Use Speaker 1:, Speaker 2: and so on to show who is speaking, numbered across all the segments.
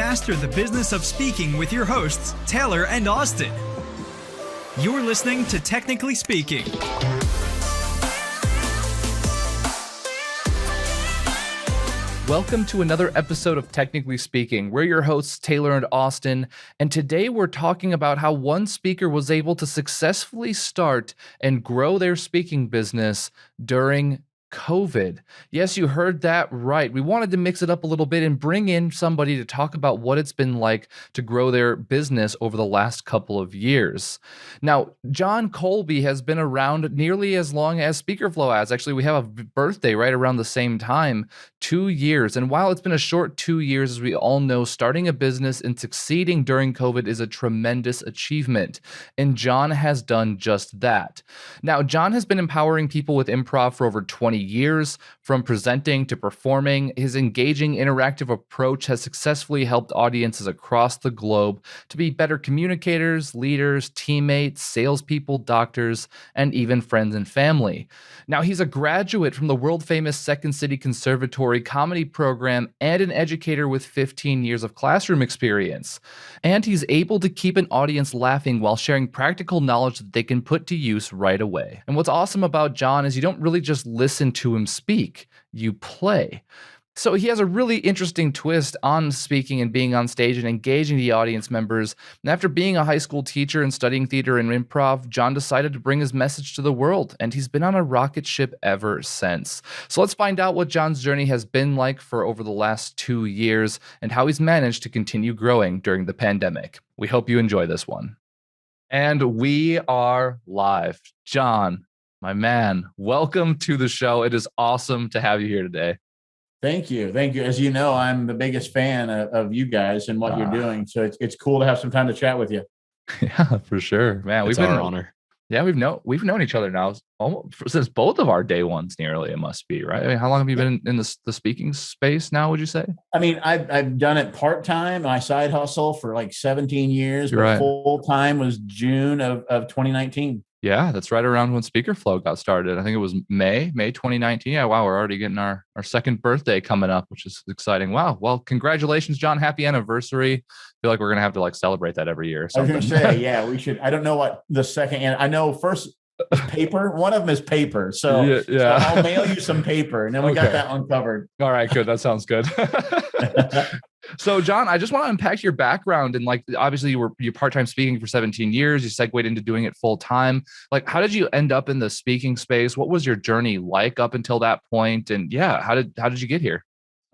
Speaker 1: Master the business of speaking with your hosts, Taylor and Austin. You're listening to Technically Speaking.
Speaker 2: Welcome to another episode of Technically Speaking. We're your hosts, Taylor and Austin, and today we're talking about how one speaker was able to successfully start and grow their speaking business during COVID. Yes, you heard that right. We wanted to mix it up a little bit and bring in somebody to talk about what it's been like to grow their business over the last couple of years. Now, John Colby has been around nearly as long as SpeakerFlow has. Actually, we have a birthday right around the same time, 2 years. And while it's been a short 2 years, as we all know, starting a business and succeeding during COVID is a tremendous achievement. And John has done just that. Now, John has been empowering people with improv for over 20 years, from presenting to performing. His engaging, interactive approach has successfully helped audiences across the globe to be better communicators, leaders, teammates, salespeople, doctors, and even friends and family. Now, he's a graduate from the world-famous Second City Conservatory comedy program and an educator with 15 years of classroom experience. And he's able to keep an audience laughing while sharing practical knowledge that they can put to use right away. And what's awesome about John is you don't really just listen to him speak, you play. So he has a really interesting twist on speaking and being on stage and engaging the audience members. And after being a high school teacher and studying theater and improv, John decided to bring his message to the world, and he's been on a rocket ship ever since. So let's find out what John's journey has been like for over the last 2 years and how he's managed to continue growing during the pandemic. We hope you enjoy this one. And we are live. John, my man, welcome to the show. It is awesome to have you here today.
Speaker 3: Thank you. Thank you. As you know, I'm the biggest fan of you guys and what you're doing. So it's cool to have some time to chat with you.
Speaker 2: Yeah, for sure, man.
Speaker 4: It's our honor.
Speaker 2: Yeah, we've known each other now since both of our day ones. Nearly, it must be, right? I mean, how long have you been in the speaking space now? Would you say? I
Speaker 3: mean, I've done it part time. I side hustle for like 17 years, but
Speaker 2: right.
Speaker 3: Full time was June of 2019.
Speaker 2: Yeah, that's right around when SpeakerFlow got started. I think it was May 2019. Yeah, wow, we're already getting our second birthday coming up, which is exciting. Wow. Well, congratulations, John. Happy anniversary. I feel like we're going to have to celebrate that every year or something.
Speaker 3: I was going to say, yeah, we should. I don't know what the second, and I know first paper. One of them is paper. So, yeah. So I'll mail you some paper, and then we got that one covered.
Speaker 2: All right, good. That sounds good. So, John, I just want to unpack your background. And obviously you're part-time speaking for 17 years. You segued into doing it full-time. How did you end up in the speaking space? What was your journey like up until that point? And yeah, how did you get here?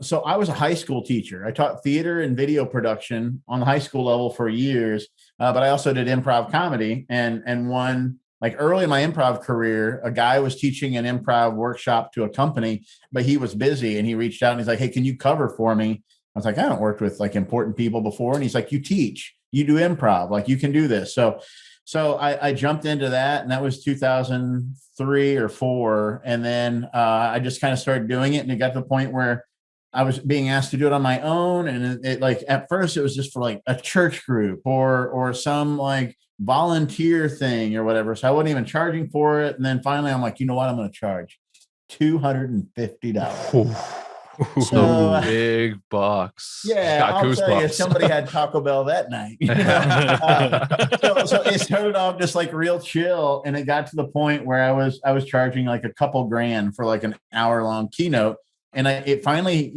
Speaker 3: So I was a high school teacher. I taught theater and video production on the high school level for years. But I also did improv comedy and one, early in my improv career, a guy was teaching an improv workshop to a company, but he was busy and he reached out and he's like, "Hey, can you cover for me?" I was like, "I haven't worked with important people before." And he's like, "You teach, you do improv, you can do this." So I jumped into that, and that was 2003 or 4. And then I just kind of started doing it. And it got to the point where I was being asked to do it on my own. And it at first it was just for a church group or some volunteer thing or whatever. So I wasn't even charging for it. And then finally I'm like, you know what? I'm going to charge $250.
Speaker 2: So big bucks.
Speaker 3: Yeah, I'll tell you, somebody had Taco Bell that night. So it started off just real chill, and it got to the point where I was charging a couple grand for an hour-long keynote, and it finally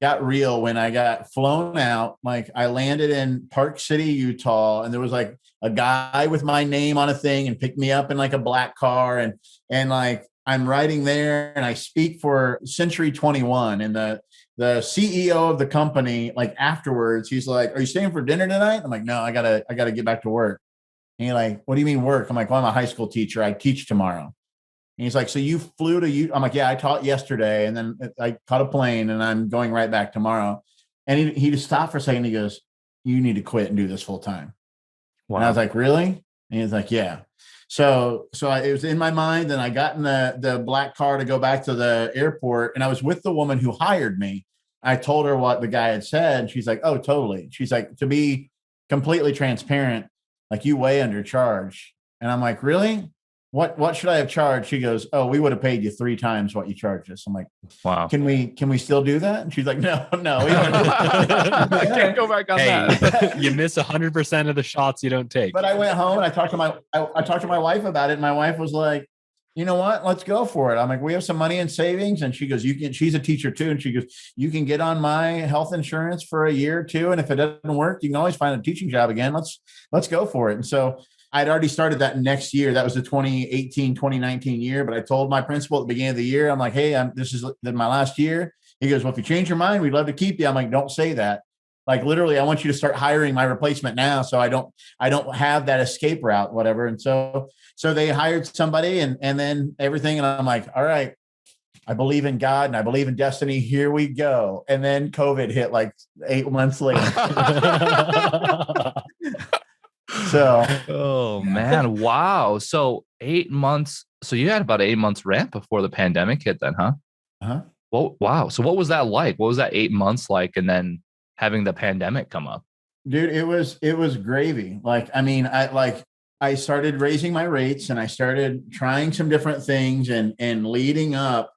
Speaker 3: got real when I got flown out. I landed in Park City, Utah, and there was a guy with my name on a thing and picked me up in a black car, and I'm riding there and I speak for Century 21, and the CEO of the company, afterwards, he's like, "Are you staying for dinner tonight?" I'm like, "No, I gotta get back to work." And he's like, "What do you mean work?" I'm like, "Well, I'm a high school teacher. I teach tomorrow." And he's like, "So you flew to you?" I'm like, "Yeah, I taught yesterday, and then I caught a plane and I'm going right back tomorrow." And he just stopped for a second. He goes, "You need to quit and do this full time." Wow. And I was like, "Really?" And he's like, "Yeah." So it was in my mind, and I got in the black car to go back to the airport, and I was with the woman who hired me. I told her what the guy had said, and she's like, "Oh, totally." She's like, "To be completely transparent, you way undercharge." And I'm like, "Really? what should I have charged? She goes, oh, we would have paid you 3 times what you charged us. I'm like,
Speaker 2: Wow.
Speaker 3: Can we still do that? And she's like, no, we don't.
Speaker 2: I can't go back on that.
Speaker 4: You miss 100% of the shots you don't take.
Speaker 3: But I went home and I talked to my wife about it. And my wife was like, you know what? Let's go for it. I'm like, we have some money in savings. And she goes, she's a teacher too. And she goes, you can get on my health insurance for a year or two. And if it doesn't work, you can always find a teaching job again. Let's go for it. And so I'd already started that next year. That was the 2018, 2019 year. But I told my principal at the beginning of the year, I'm like, hey, this is my last year. He goes, well, if you change your mind, we'd love to keep you. I'm like, don't say that. Like literally, I want you to start hiring my replacement now. So I don't have that escape route, whatever. And so they hired somebody and then everything. And I'm like, all right, I believe in God and I believe in destiny. Here we go. And then COVID hit like 8 months later. So,
Speaker 2: oh man, wow. So 8 months. So you had about 8 months rent before the pandemic hit then, huh?
Speaker 3: uh-huh.
Speaker 2: Well, wow. So what was that like? What was that 8 months like? And then having the pandemic come up?
Speaker 3: Dude, it was gravy. Like, I mean, I started raising my rates and I started trying some different things and leading up,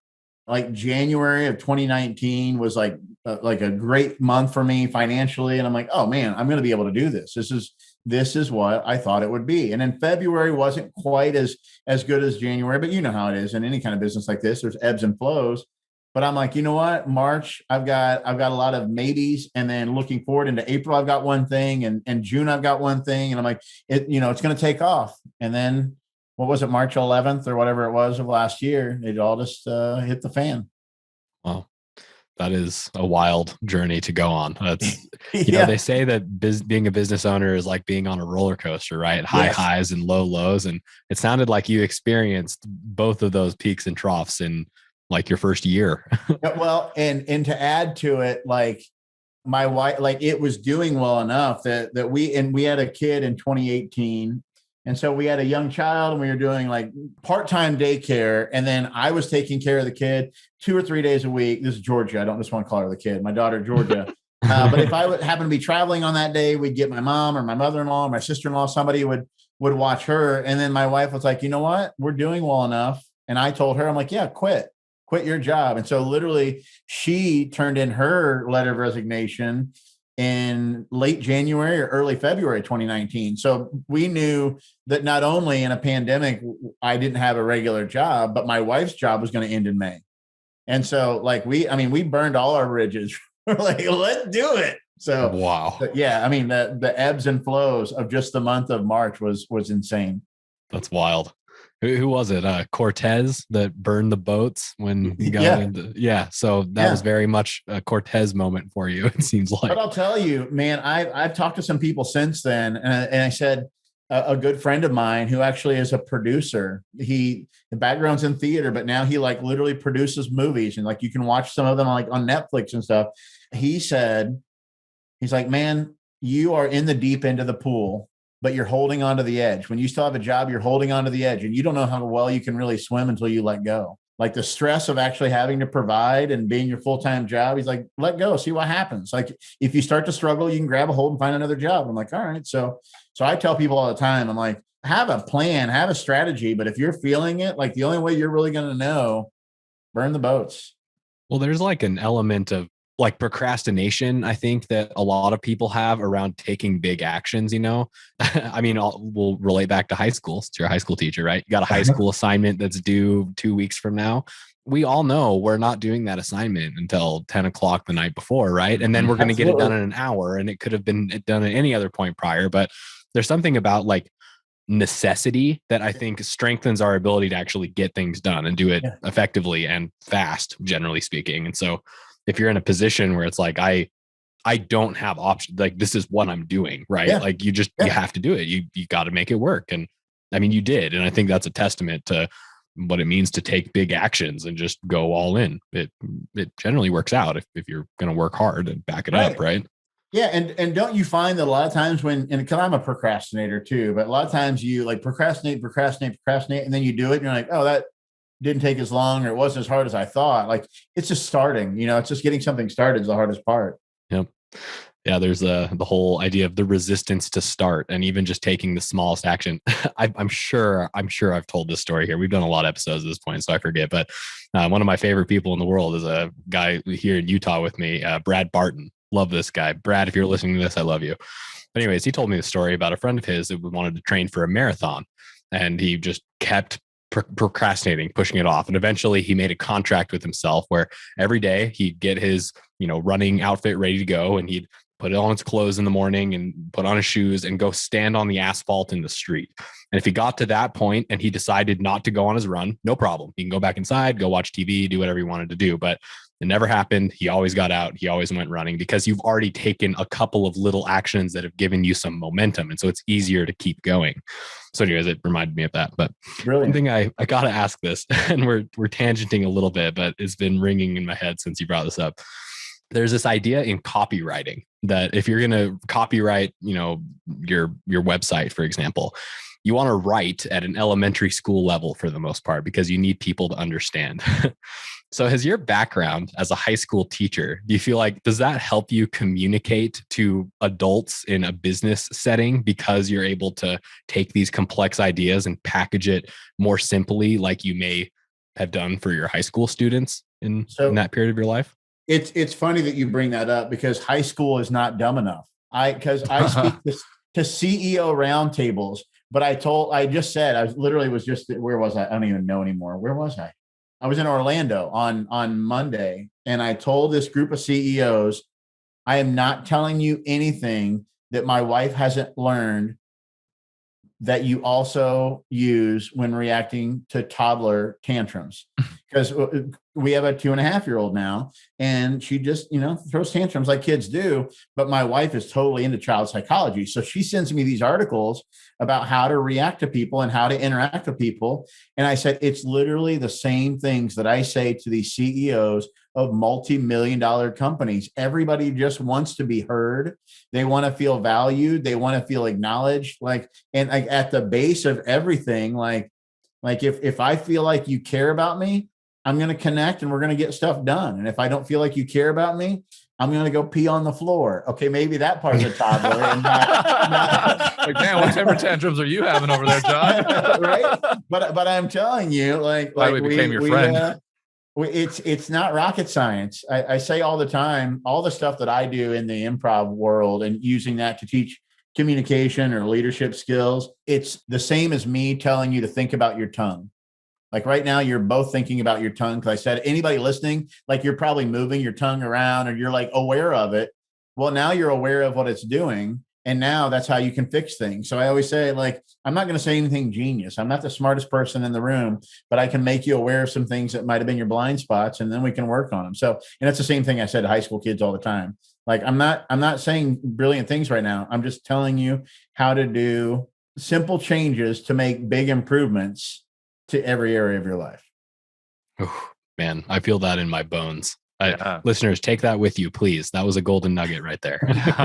Speaker 3: like January of 2019 was like a great month for me financially. And I'm like, oh man, I'm going to be able to do this. This is what I thought it would be. And then February wasn't quite as good as January, but you know how it is in any kind of business like this, there's ebbs and flows. But I'm like, you know what? March, I've got a lot of maybes. And then looking forward into April, I've got one thing and June, I've got one thing. And I'm like, it's going to take off. And then what was it? March 11th or whatever it was of last year, it all just hit the fan.
Speaker 4: Wow. That is a wild journey to go on. That's, you know, they say that being a business owner is like being on a roller coaster, right? High highs and low lows. And it sounded like you experienced both of those peaks and troughs in like your first year.
Speaker 3: Well, and to add to it, like my wife, like it was doing well enough that we had a kid in 2018. And so we had a young child and we were doing like part-time daycare. And then I was taking care of the kid 2 or 3 days a week. This is Georgia. I don't just want to call her the kid, my daughter, Georgia. But if I would happen to be traveling on that day, we'd get my mom or my mother-in-law, or my sister-in-law, somebody would watch her. And then my wife was like, you know what? We're doing well enough. And I told her, I'm like, yeah, quit your job. And so literally she turned in her letter of resignation in late January or early February 2019. So we knew that not only in a pandemic, I didn't have a regular job, but my wife's job was going to end in May. And so like we burned all our bridges. We're like, let's do it. So
Speaker 4: wow.
Speaker 3: Yeah. I mean, the ebbs and flows of just the month of March was insane.
Speaker 4: That's wild. Who was it? Cortez that burned the boats when he got into. Yeah. So that was very much a Cortez moment for you. It seems like.
Speaker 3: But I'll tell you, man, I've talked to some people since then, and I said a good friend of mine who actually is a producer. The background's in theater, but now he like literally produces movies, and like you can watch some of them like on Netflix and stuff. He said, he's like, man, you are in the deep end of the pool, but you're holding onto the edge. When you still have a job, you're holding onto the edge and you don't know how well you can really swim until you let go. Like the stress of actually having to provide and being your full-time job. He's like, let go, see what happens. Like if you start to struggle, you can grab a hold and find another job. I'm like, all right. So I tell people all the time, I'm like, have a plan, have a strategy. But if you're feeling it, like the only way you're really going to know, burn the boats.
Speaker 4: Well, there's like an element of like procrastination, I think, that a lot of people have around taking big actions, you know. I mean, we'll relate back to high school. So you're a high school teacher, right? You got a high school assignment that's due 2 weeks from now. We all know we're not doing that assignment until 10 o'clock the night before, right? And then we're going to get it done in an hour, and it could have been done at any other point prior. But there's something about like necessity that I think strengthens our ability to actually get things done and do it effectively and fast, generally speaking. And so if you're in a position where it's like, I don't have options, like this is what I'm doing, right? Yeah. Like you have to do it. You got to make it work. And I mean, you did. And I think that's a testament to what it means to take big actions and just go all in. It generally works out if you're going to work hard and back it up, right?
Speaker 3: Yeah. And don't you find that a lot of times and because I'm a procrastinator too, but a lot of times you like procrastinate, and then you do it and you're like, oh, that didn't take as long, or it wasn't as hard as I thought. Like it's just starting, it's just getting something started is the hardest part.
Speaker 4: Yep. Yeah, there's the whole idea of the resistance to start, and even just taking the smallest action. I'm sure I've told this story here. We've done a lot of episodes at this point, so I forget. But one of my favorite people in the world is a guy here in Utah with me, Brad Barton. Love this guy, Brad. If you're listening to this, I love you. But anyways, he told me the story about a friend of his that wanted to train for a marathon, and he just kept procrastinating, pushing it off. And eventually he made a contract with himself where every day he'd get his, running outfit ready to go, and he'd put on his clothes in the morning and put on his shoes and go stand on the asphalt in the street. And if he got to that point and he decided not to go on his run, no problem. He can go back inside, go watch TV, do whatever he wanted to do. But it never happened. He always got out. He always went running because you've already taken a couple of little actions that have given you some momentum. And so it's easier to keep going. So anyways, it reminded me of that. But Brilliant. One thing I got to ask this, and we're tangенting a little bit, but it's been ringing in my head since you brought this up. There's this idea in copywriting that if you're going to copyright, your website, for example, you want to write at an elementary school level for the most part, because you need people to understand. So has your background as a high school teacher, do you feel like, does that help you communicate to adults in a business setting because you're able to take these complex ideas and package it more simply like you may have done for your high school students in that period of your life?
Speaker 3: It's funny that you bring that up, because high school is not dumb enough. Because I speak to CEO roundtables, but I just said, where was I? I don't even know anymore. Where was I? I was in Orlando on Monday, and I told this group of CEOs, I am not telling you anything that my wife hasn't learned that you also use when reacting to toddler tantrums. Because we have a 2.5-year-old now, and she just, throws tantrums like kids do. But my wife is totally into child psychology. So she sends me these articles about how to react to people and how to interact with people. And I said, it's literally the same things that I say to these CEOs of multi-million-dollar companies. Everybody just wants to be heard. They want to feel valued. They want to feel acknowledged. And at the base of everything, if I feel like you care about me, I'm going to connect and we're going to get stuff done. And if I don't feel like you care about me, I'm going to go pee on the floor. Okay, maybe that part's a toddler. And not
Speaker 2: like, man, what temper tantrums are you having over there, John?
Speaker 3: Right? But I'm telling you,
Speaker 2: why we became your friend.
Speaker 3: It's not rocket science. I say all the time, all the stuff that I do in the improv world and using that to teach communication or leadership skills, it's the same as me telling you to think about your tongue. Like right now, you're both thinking about your tongue. Because I said, anybody listening, you're probably moving your tongue around and you're aware of it. Well, now you're aware of what it's doing. And now that's how you can fix things. So I always say, I'm not going to say anything genius. I'm not the smartest person in the room, but I can make you aware of some things that might've been your blind spots, and then we can work on them. So, and that's the same thing I said to high school kids all the time. I'm not saying brilliant things right now. I'm just telling you how to do simple changes to make big improvements to every area of your life.
Speaker 4: Oh, man, I feel that in my bones. Listeners, take that with you, please. That was a golden nugget right there.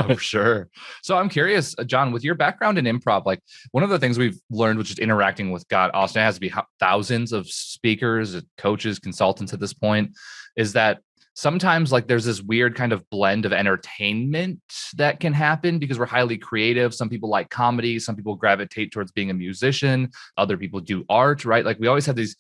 Speaker 2: For sure. So I'm curious, John, with your background in improv, one of the things we've learned, which is interacting with Austin, has to be thousands of speakers, coaches, consultants at this point, is that sometimes there's this weird kind of blend of entertainment that can happen because we're highly creative. Some people like comedy. Some people gravitate towards being a musician. Other people do art, right? We always have these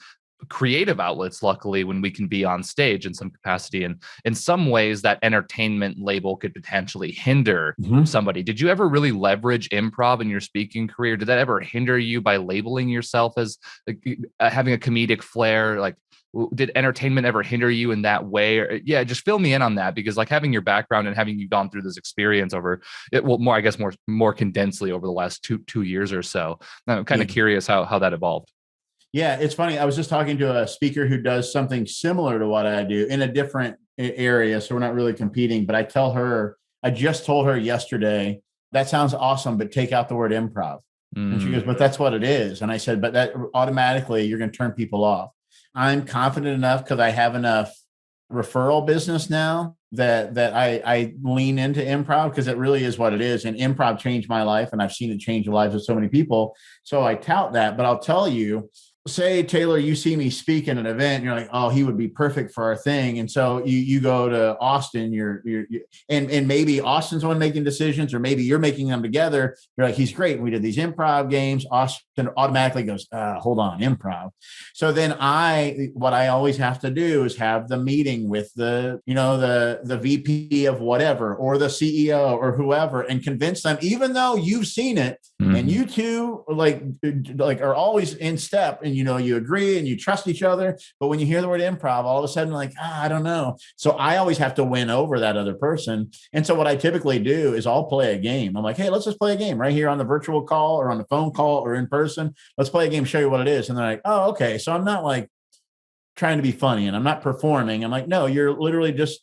Speaker 2: creative outlets, luckily, when we can be on stage in some capacity. And in some ways, that entertainment label could potentially hinder somebody. Did you ever really leverage improv in your speaking career? Did that ever hinder you by labeling yourself as having a comedic flair? Did entertainment ever hinder you in that way? Or, just fill me in on that, because having your background and having you gone through this experience more condensely over the last two years or so. I'm kind of curious how that evolved.
Speaker 3: Yeah, it's funny. I was just talking to a speaker who does something similar to what I do in a different area. So we're not really competing, but I just told her yesterday, that sounds awesome, but take out the word improv. And she goes, but that's what it is. And I said, but that automatically you're going to turn people off. I'm confident enough because I have enough referral business now that I lean into improv, because it really is what it is. And improv changed my life, and I've seen it change the lives of so many people. So I tout that. But I'll tell you, say, Taylor, you see me speak in an event, and you're like, oh, he would be perfect for our thing. And so you go to Austin, and maybe Austin's the one making decisions, or maybe you're making them together. You're like, he's great. We did these improv games. Austin automatically goes, hold on, improv. So then what I always have to do is have the meeting with the VP of whatever, or the CEO or whoever, and convince them, even though you've seen it, and you two like are always in step, and you agree and you trust each other. But when you hear the word improv, all of a sudden, like, I don't know. So I always have to win over that other person. And so what I typically do is I'll play a game. I'm like, hey, let's just play a game right here on the virtual call or on the phone call or in person. Let's play a game, show you what it is. And they're like, oh, okay. So I'm not like trying to be funny and I'm not performing. I'm like, no, you're literally just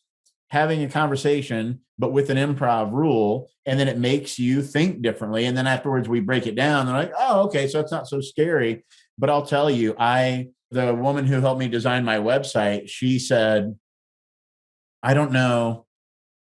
Speaker 3: having a conversation, but with an improv rule. And then it makes you think differently. And then afterwards we break it down. They're like, oh, okay. So it's not so scary. But I'll tell you, the woman who helped me design my website, she said, I don't know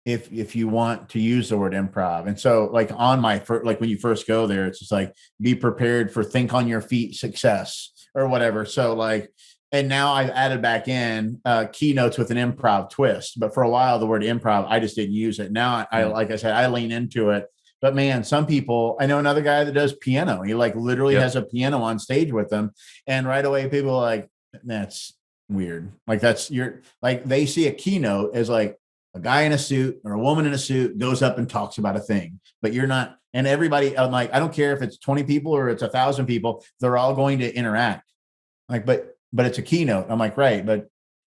Speaker 3: if you want to use the word improv. And so like on my first, like when you first go there, it's just like, be prepared for think on your feet success or whatever. So like, and now I've added back in keynotes with an improv twist. But for a while, the word improv, I just didn't use it. Now, like I said, I lean into it. But man, some people, I know another guy that does piano. He like literally has a piano on stage with them. And right away, people are like, that's weird. Like they see a keynote as like a guy in a suit or a woman in a suit goes up and talks about a thing, but you're not. And everybody, I'm like, I don't care if it's 20 people or it's 1,000 people, they're all going to interact. Like, but it's a keynote. I'm like, right. But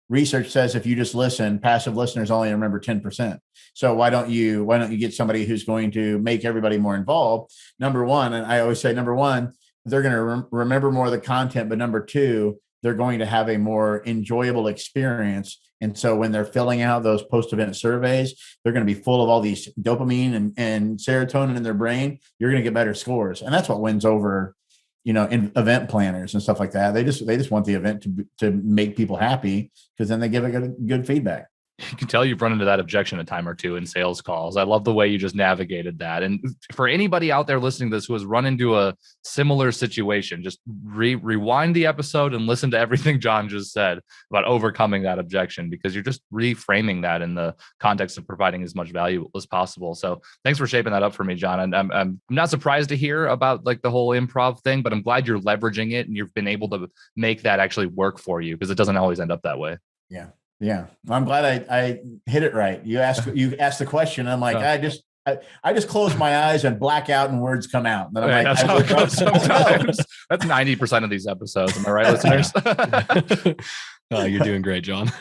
Speaker 3: research says if you just listen, passive listeners only remember 10%. So why don't you get somebody who's going to make everybody more involved? Number one, and I always say, number one, they're going to remember more of the content, but number two, they're going to have a more enjoyable experience. And so when they're filling out those post-event surveys, they're going to be full of all these dopamine and serotonin in their brain. You're going to get better scores. And that's what wins over in event planners and stuff like that. They just want the event to make people happy, because then they give it good feedback.
Speaker 2: You can tell you've run into that objection a time or two in sales calls. I love the way you just navigated that. And for anybody out there listening to this who has run into a similar situation, just rewind the episode and listen to everything John just said about overcoming that objection, because you're just reframing that in the context of providing as much value as possible. So thanks for shaping that up for me, John. And I'm not surprised to hear about like the whole improv thing, but I'm glad you're leveraging it and you've been able to make that actually work for you, because it doesn't always end up that way.
Speaker 3: Yeah. Yeah. Well, I'm glad I hit it right. You asked the question. I'm like, I just close my eyes and black out and words come out. And then I'm
Speaker 2: that's how it goes sometimes. That's 90% of these episodes. Am I right, listeners?
Speaker 4: You're doing great, John.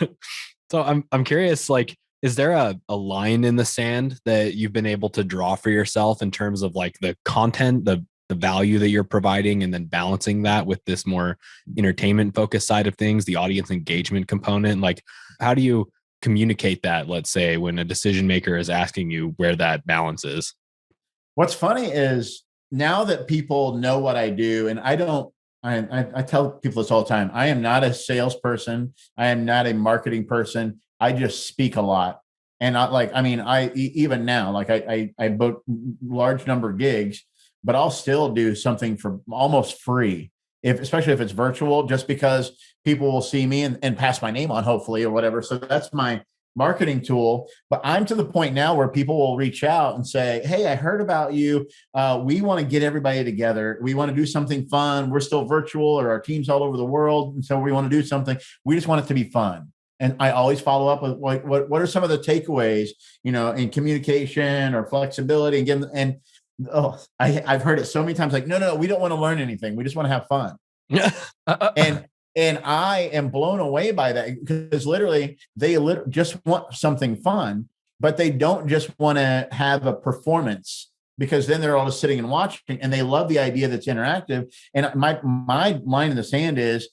Speaker 4: So I'm curious, like, is there a line in the sand that you've been able to draw for yourself in terms of like the content, the value that you're providing, and then balancing that with this more entertainment focused side of things, the audience engagement component? Like, how do you communicate that, let's say, when a decision maker is asking you where that balance is?
Speaker 3: What's funny is now that people know what I do, and I tell people this all the time, I am not a salesperson. I am not a marketing person. I just speak a lot. And even now, like I book large number of gigs, but I'll still do something for almost free, especially if it's virtual, just because people will see me and pass my name on, hopefully, or whatever. So that's my marketing tool. But I'm to the point now where people will reach out and say, hey, I heard about you. We want to get everybody together. We want to do something fun. We're still virtual, or our team's all over the world. And so we want to do something. We just want it to be fun. And I always follow up with what are some of the takeaways, in communication or flexibility, and give them, and I've heard it so many times, like, no, we don't want to learn anything. We just want to have fun. And I am blown away by that, because literally they just want something fun, but they don't just want to have a performance, because then they're all just sitting and watching, and they love the idea that's interactive. And my line in the sand is,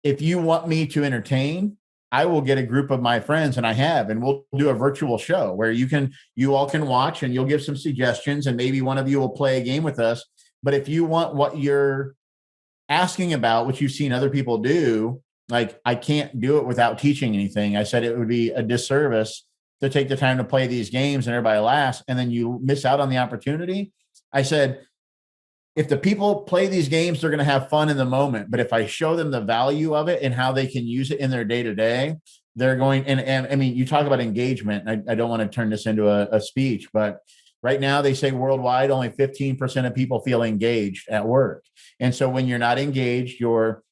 Speaker 3: if you want me to entertain, I will get a group of my friends, and we'll do a virtual show where you all can watch, and you'll give some suggestions, and maybe one of you will play a game with us. But if you want what you're asking about, what you've seen other people do, like, I can't do it without teaching anything. I said it would be a disservice to take the time to play these games and everybody laughs, and then you miss out on the opportunity. I said, if the people play these games, they're going to have fun in the moment. But if I show them the value of it and how they can use it in their day to day, they're going. And I mean, you talk about engagement. I don't want to turn this into a speech, but right now they say worldwide, only 15% of people feel engaged at work. And so when you're not engaged, you're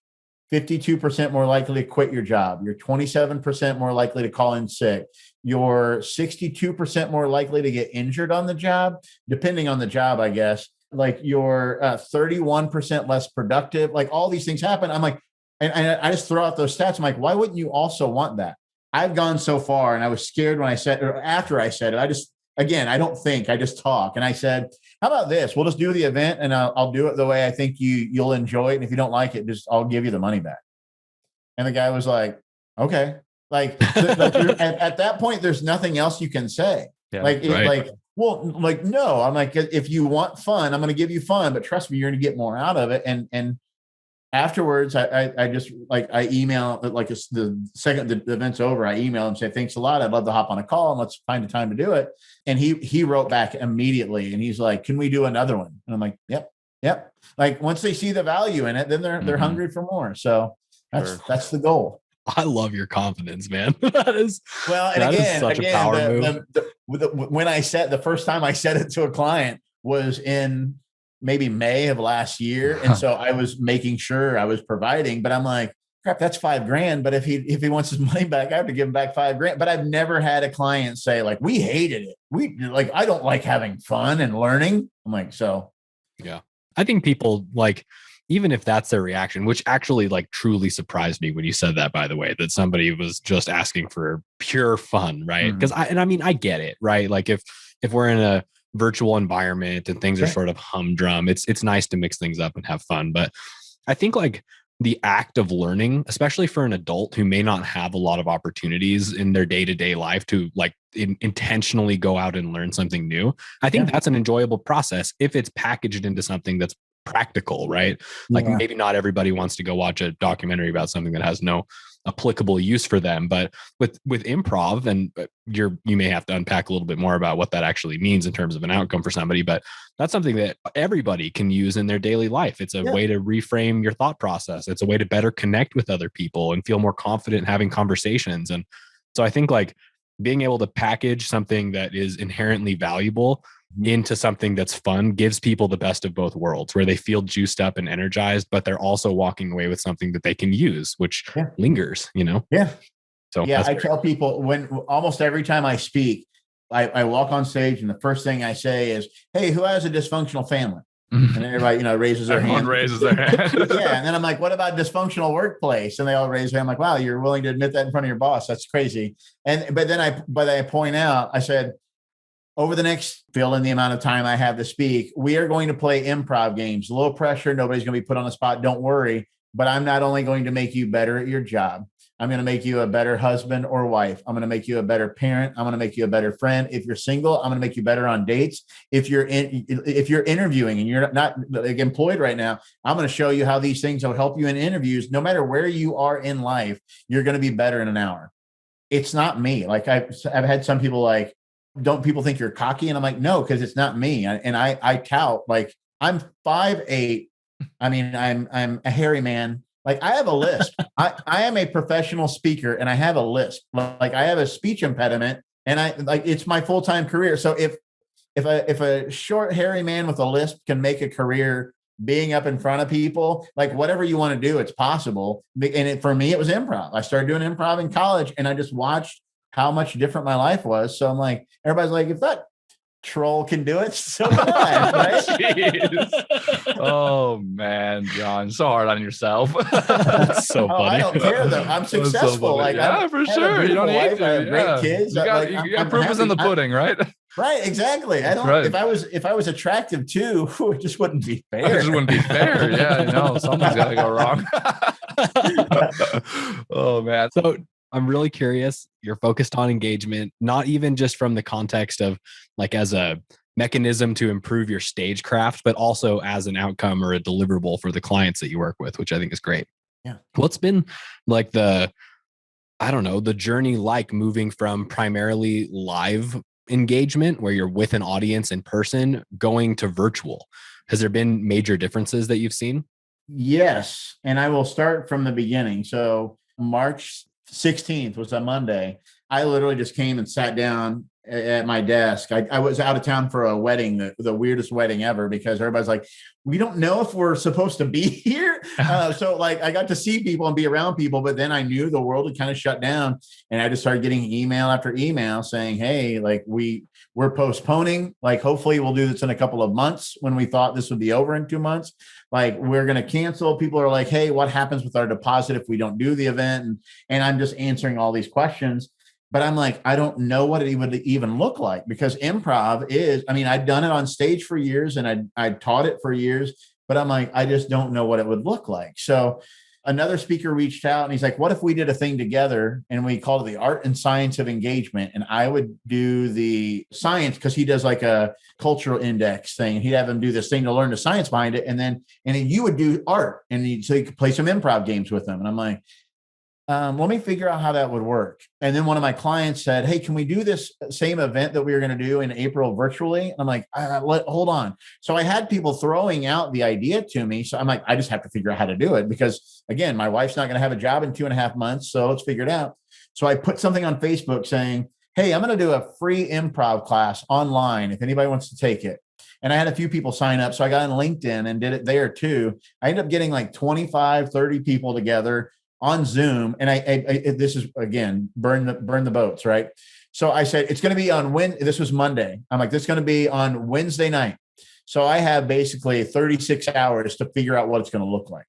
Speaker 3: 52% more likely to quit your job. You're 27% more likely to call in sick. You're 62% more likely to get injured on the job, depending on the job, I guess. Like you're 31% less productive. Like all these things happen. I'm like, and I just throw out those stats. I'm like, why wouldn't you also want that? I've gone so far, and I was scared when I said, or after I said it, I don't think, I just talk. And I said, how about this? We'll just do the event, and I'll do it the way I think you'll enjoy it. And if you don't like it, I'll give you the money back. And the guy was like, okay. Like at that point, there's nothing else you can say. Yeah, no, I'm like, if you want fun, I'm going to give you fun, but trust me, you're going to get more out of it. And afterwards, I just like, I email, like the second the event's over, I email him, say, thanks a lot. I'd love to hop on a call and let's find a time to do it. And he wrote back immediately, and he's like, can we do another one? And I'm like, yep. Like once they see the value in it, then they're hungry for more. So that's the goal.
Speaker 4: I love your confidence, man. That is such a power move.
Speaker 3: When I said the first time I said it to a client was in maybe May of last year. And so I was making sure I was providing, but I'm like, crap, that's $5,000. But if he wants his money back, I have to give him back $5,000. But I've never had a client say like, we hated it. I don't like having fun and learning. I'm like, so.
Speaker 4: Yeah. I think people like, even if that's their reaction, which actually like truly surprised me when you said that, by the way, that somebody was just asking for pure fun, right? Because I get it, right? Like if we're in a virtual environment and things are sort of humdrum, it's nice to mix things up and have fun. But I think like the act of learning, especially for an adult who may not have a lot of opportunities in their day-to-day life to like intentionally go out and learn something new, I think that's an enjoyable process if it's packaged into something that's practical, right? Like maybe not everybody wants to go watch a documentary about something that has no applicable use for them, but with improv, and you may have to unpack a little bit more about what that actually means in terms of an outcome for somebody, but that's something that everybody can use in their daily life. It's a way to reframe your thought process. It's a way to better connect with other people and feel more confident in having conversations. And so I think like being able to package something that is inherently valuable into something that's fun gives people the best of both worlds, where they feel juiced up and energized, but they're also walking away with something that they can use, which lingers, Yeah. So
Speaker 3: I tell people when almost every time I speak, I walk on stage and the first thing I say is, hey, who has a dysfunctional family? And everybody, raises their hand.
Speaker 2: Raises their hand.
Speaker 3: And then I'm like, what about dysfunctional workplace? And they all raise their hand. I'm like, wow, you're willing to admit that in front of your boss. That's crazy. But I point out, I said, over the next fill in the amount of time I have to speak, we are going to play improv games, low pressure. Nobody's going to be put on the spot. Don't worry. But I'm not only going to make you better at your job. I'm going to make you a better husband or wife. I'm going to make you a better parent. I'm going to make you a better friend. If you're single, I'm going to make you better on dates. If you're interviewing and you're not like employed right now, I'm going to show you how these things will help you in interviews. No matter where you are in life, you're going to be better in an hour. It's not me. Like I've had some people like, don't people think you're cocky? And I'm like, no, because it's not me. I tout like I'm 5'8". I mean, I'm a hairy man. Like I have a lisp. I am a professional speaker and I have a lisp. Like I have a speech impediment and it's my full-time career. So if a short, hairy man with a lisp can make a career being up in front of people, like whatever you want to do, it's possible. And for me, it was improv. I started doing improv in college and I just watched how much different my life was. So I'm like, everybody's like, if that troll can do it, so can I, right?
Speaker 2: Oh man, John, so hard on yourself.
Speaker 4: That's so funny.
Speaker 3: I don't care though. I'm successful.
Speaker 2: So for sure. You don't need to.
Speaker 3: I have great kids.
Speaker 2: You got proof is in the pudding, right?
Speaker 3: Right, exactly. I don't. Right. If I was attractive too, it just wouldn't be fair.
Speaker 2: It just wouldn't be fair. Yeah, something's got to go wrong. Oh man.
Speaker 4: So I'm really curious. You're focused on engagement, not even just from the context of like as a mechanism to improve your stagecraft, but also as an outcome or a deliverable for the clients that you work with, which I think is great.
Speaker 3: Yeah.
Speaker 4: What's been like the journey like moving from primarily live engagement where you're with an audience in person going to virtual? Has there been major differences that you've seen?
Speaker 3: Yes. And I will start from the beginning. So March 16th was a Monday. I literally just came and sat down at my desk. I was out of town for a wedding, the weirdest wedding ever, because everybody's like, we don't know if we're supposed to be here. So like I got to see people and be around people, but then I knew the world had kind of shut down, and I just started getting email after email saying, hey, like we're postponing, like hopefully we'll do this in a couple of months when we thought this would be over in 2 months. Like we're going to cancel. People are like, hey, what happens with our deposit if we don't do the event? And I'm just answering all these questions. But I'm like, I don't know what it would even look like, because improv is, I mean, I'd done it on stage for years and I taught it for years, but I'm like, I just don't know what it would look like. So another speaker reached out and he's like, what if we did a thing together and we called it the art and science of engagement? And I would do the science, because he does like a cultural index thing. He'd have him do this thing to learn the science behind it. And then you would do art, and so you could play some improv games with them. And I'm like, let me figure out how that would work. And then one of my clients said, hey, can we do this same event that we were going to do in April virtually? And I'm like, hold on. So I had people throwing out the idea to me. So I'm like, I just have to figure out how to do it, because again, my wife's not going to have a job in 2.5 months. So let's figure it out. So I put something on Facebook saying, hey, I'm going to do a free improv class online if anybody wants to take it. And I had a few people sign up. So I got on LinkedIn and did it there too. I ended up getting like 25, 30 people together on Zoom. And I this is, again, burn the boats, right? So I said, it's going to be on this was Monday. I'm like, this is going to be on Wednesday night. So I have basically 36 hours to figure out what it's going to look like.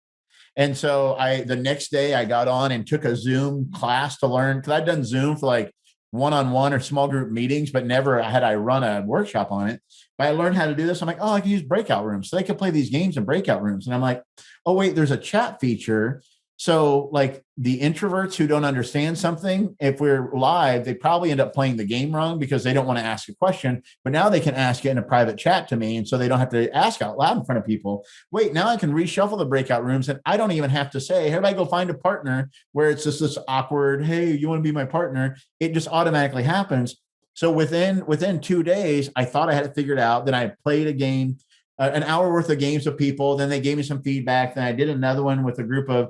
Speaker 3: And so the next day I got on and took a Zoom class to learn, because I'd done Zoom for like one-on-one or small group meetings, but never had I run a workshop on it. But I learned how to do this. I'm like, oh, I can use breakout rooms. So they could play these games in breakout rooms. And I'm like, oh, wait, there's a chat feature. So like the introverts who don't understand something, if we're live, they probably end up playing the game wrong because they don't want to ask a question, but now they can ask it in a private chat to me. And so they don't have to ask out loud in front of people. Wait, now I can reshuffle the breakout rooms and I don't even have to say, hey, everybody go find a partner, where it's just this awkward, hey, you want to be my partner? It just automatically happens. So within 2 days, I thought I had it figured out. Then I played a game, an hour worth of games with people. Then they gave me some feedback. Then I did another one with a group of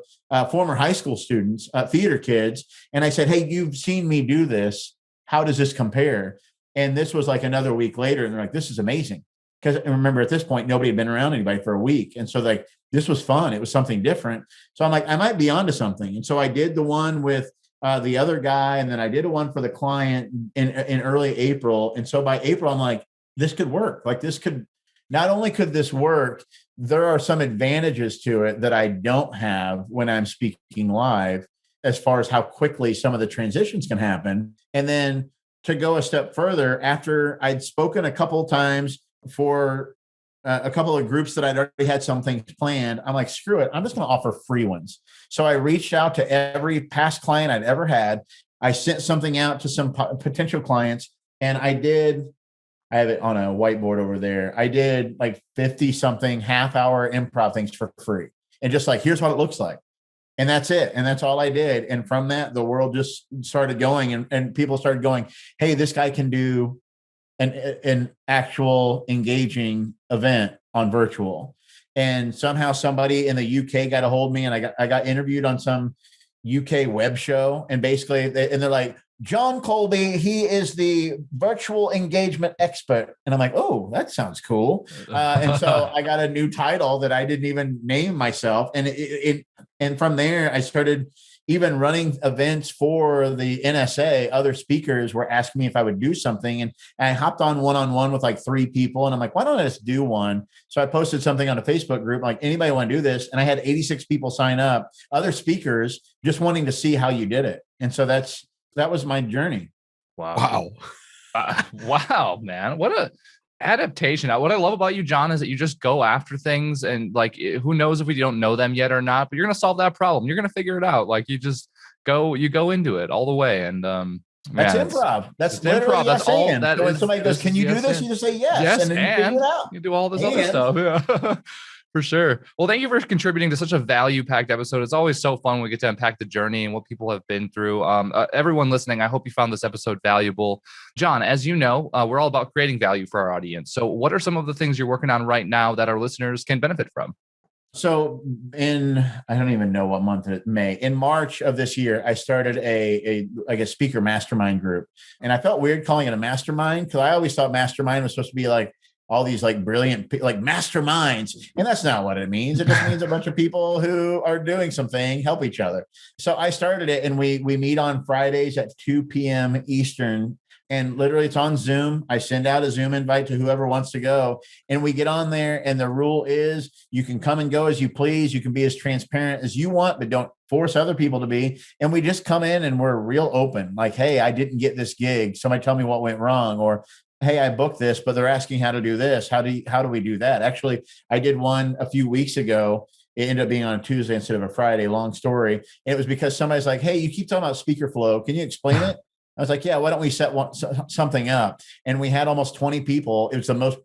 Speaker 3: former high school students, theater kids. And I said, hey, you've seen me do this. How does this compare? And this was like another week later. And they're like, this is amazing. Because remember, at this point, nobody had been around anybody for a week. And so like, this was fun. It was something different. So I'm like, I might be onto something. And so I did the one with the other guy. And then I did one for the client in early April. And so by April, I'm like, this could work. Like this could, not only could this work, there are some advantages to it that I don't have when I'm speaking live, as far as how quickly some of the transitions can happen. And then to go a step further, after I'd spoken a couple of times for a couple of groups that I'd already had some things planned, I'm like, screw it. I'm just going to offer free ones. So I reached out to every past client I'd ever had. I sent something out to some potential clients, and I have it on a whiteboard over there. I did like 50 something half-hour improv things for free. And just like, here's what it looks like. And that's it. And that's all I did. And from that, the world just started going, and people started going, hey, this guy can do an actual engaging event on virtual. And somehow somebody in the UK got a hold of me, and I got interviewed on some UK web show. And basically, they're like, John Colby, he is the virtual engagement expert. And I'm like, oh, that sounds cool. And so I got a new title that I didn't even name myself. And and from there, I started even running events for the NSA. Other speakers were asking me if I would do something. And I hopped on one-on-one with like 3 people. And I'm like, why don't I just do one? So I posted something on a Facebook group, like, anybody want to do this? And I had 86 people sign up, other speakers, just wanting to see how you did it. And so that was my journey.
Speaker 2: Wow. Wow, man. What a adaptation. What I love about you, John, is that you just go after things, and like, who knows if we don't know them yet or not, but you're going to solve that problem. You're going to figure it out. Like, you go into it all the way. And
Speaker 3: that's improv. That's literally improv. That's all that. So when somebody goes, can you do this? You just say yes. And then you figure it out.
Speaker 2: You do all this other stuff. Yeah. For sure. Well, thank you for contributing to such a value-packed episode. It's always so fun when we get to unpack the journey and what people have been through. Everyone listening, I hope you found this episode valuable. John, as you know, we're all about creating value for our audience. So what are some of the things you're working on right now that our listeners can benefit from?
Speaker 3: So I don't even know what month it May. In March of this year, I started a speaker mastermind group. And I felt weird calling it a mastermind because I always thought mastermind was supposed to be like all these like brilliant, like masterminds. And that's not what it means. It just means a bunch of people who are doing something, help each other. So I started it, and we meet on Fridays at 2 p.m. Eastern. And literally it's on Zoom. I send out a Zoom invite to whoever wants to go, and we get on there. And the rule is you can come and go as you please. You can be as transparent as you want, but don't force other people to be. And we just come in and we're real open. Like, hey, I didn't get this gig. Somebody tell me what went wrong. Or, hey, I booked this, but they're asking how to do this. How do we do that? Actually, I did one a few weeks ago. It ended up being on a Tuesday instead of a Friday. Long story. And it was because somebody's like, hey, you keep talking about SpeakerFlow. Can you explain it? I was like, yeah, why don't we set something up? And we had almost 20 people. It's the most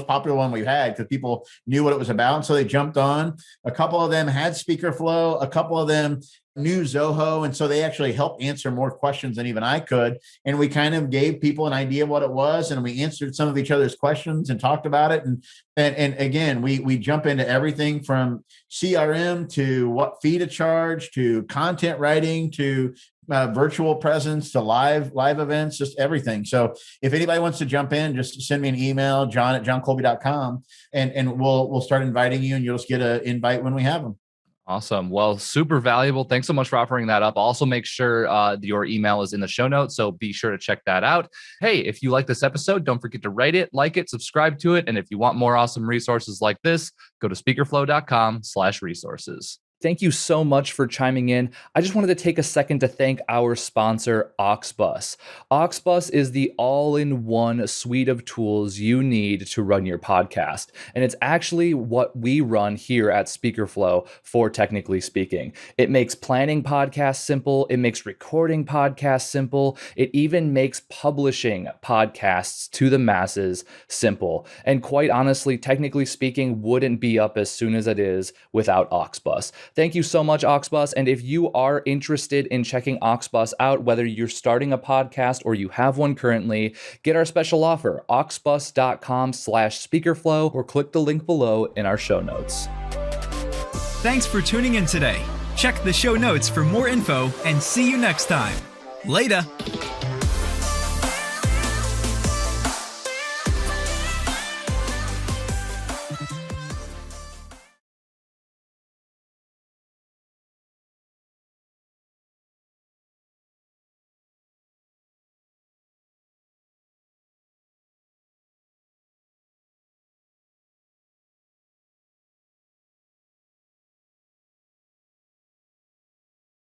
Speaker 3: popular one we've had because people knew what it was about. So they jumped on. A couple of them had SpeakerFlow. A couple of them knew Zoho. And so they actually helped answer more questions than even I could. And we kind of gave people an idea of what it was. And we answered some of each other's questions and talked about it. And again, we jump into everything from CRM to what fee to charge, to content writing, to virtual presence, to live events, just everything. So if anybody wants to jump in, just send me an email, john@johncolby.com, and we'll start inviting you, and you'll just get an invite when we have them.
Speaker 2: Awesome. Well, super valuable. Thanks so much for offering that up. Also, make sure your email is in the show notes, so be sure to check that out. Hey, if you like this episode, don't forget to rate it, like it, subscribe to it. And if you want more awesome resources like this, go to speakerflow.com/resources. Thank you so much for chiming in. I just wanted to take a second to thank our sponsor, Auxbus. Auxbus is the all-in-one suite of tools you need to run your podcast. And it's actually what we run here at SpeakerFlow for Technically Speaking. It makes planning podcasts simple. It makes recording podcasts simple. It even makes publishing podcasts to the masses simple. And quite honestly, Technically Speaking wouldn't be up as soon as it is without Auxbus. Thank you so much, Auxbus. And if you are interested in checking Auxbus out, whether you're starting a podcast or you have one currently, get our special offer, auxbus.com/speakerflow, or click the link below in our show notes.
Speaker 1: Thanks for tuning in today. Check the show notes for more info and see you next time. Later.